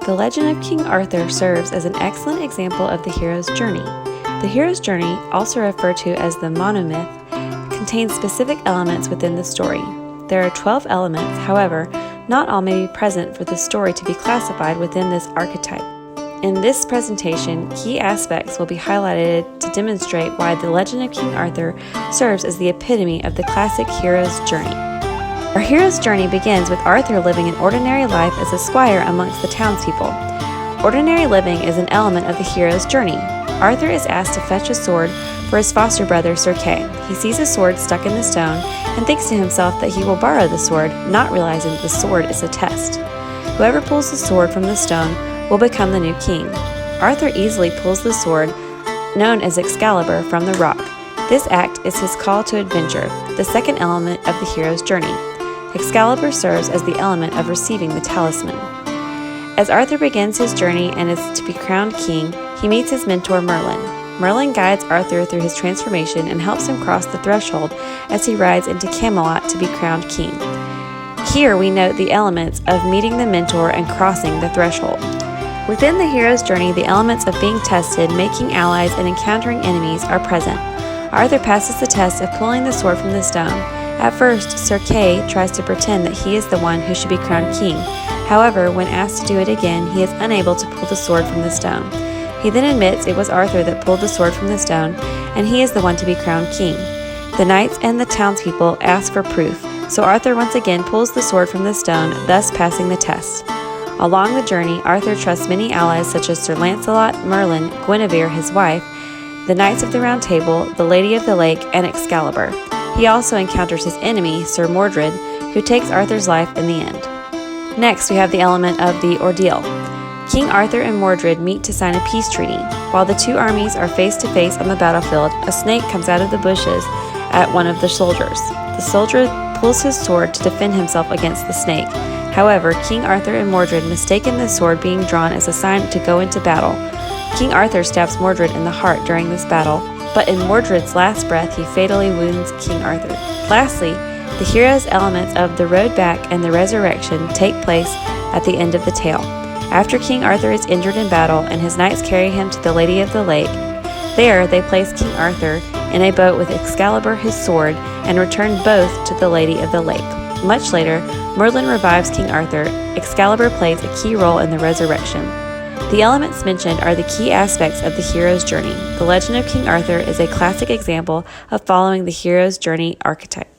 The legend of King Arthur serves as an excellent example of the hero's journey. The hero's journey, also referred to as the monomyth, contains specific elements within the story. There are 12 elements, however, not all may be present for the story to be classified within this archetype. In this presentation, key aspects will be highlighted to demonstrate why the legend of King Arthur serves as the epitome of the classic hero's journey. Our hero's journey begins with Arthur living an ordinary life as a squire amongst the townspeople. Ordinary living is an element of the hero's journey. Arthur is asked to fetch a sword for his foster brother Sir Kay. He sees a sword stuck in the stone and thinks to himself that he will borrow the sword, not realizing that the sword is a test. Whoever pulls the sword from the stone will become the new king. Arthur easily pulls the sword, known as Excalibur, from the rock. This act is his call to adventure, the second element of the hero's journey. Excalibur serves as the element of receiving the talisman. As Arthur begins his journey and is to be crowned king, he meets his mentor Merlin. Merlin guides Arthur through his transformation and helps him cross the threshold as he rides into Camelot to be crowned king. Here we note the elements of meeting the mentor and crossing the threshold. Within the hero's journey, the elements of being tested, making allies, and encountering enemies are present. Arthur passes the test of pulling the sword from the stone. At first, Sir Kay tries to pretend that he is the one who should be crowned king. However, when asked to do it again, he is unable to pull the sword from the stone. He then admits it was Arthur that pulled the sword from the stone, and he is the one to be crowned king. The knights and the townspeople ask for proof, so Arthur once again pulls the sword from the stone, thus passing the test. Along the journey, Arthur trusts many allies such as Sir Lancelot, Merlin, Guinevere, his wife, the Knights of the Round Table, the Lady of the Lake, and Excalibur. He also encounters his enemy, Sir Mordred, who takes Arthur's life in the end. Next, we have the element of the ordeal. King Arthur and Mordred meet to sign a peace treaty. While the two armies are face to face on the battlefield, a snake comes out of the bushes at one of the soldiers. The soldier pulls his sword to defend himself against the snake. However, King Arthur and Mordred mistaken the sword being drawn as a sign to go into battle. King Arthur stabs Mordred in the heart during this battle, but in Mordred's last breath, he fatally wounds King Arthur. Lastly, the hero's elements of the road back and the resurrection take place at the end of the tale. After King Arthur is injured in battle and his knights carry him to the Lady of the Lake, there they place King Arthur in a boat with Excalibur his sword and return both to the Lady of the Lake. Much later, Merlin revives King Arthur. Excalibur plays a key role in the resurrection. The elements mentioned are the key aspects of the hero's journey. The legend of King Arthur is a classic example of following the hero's journey archetype.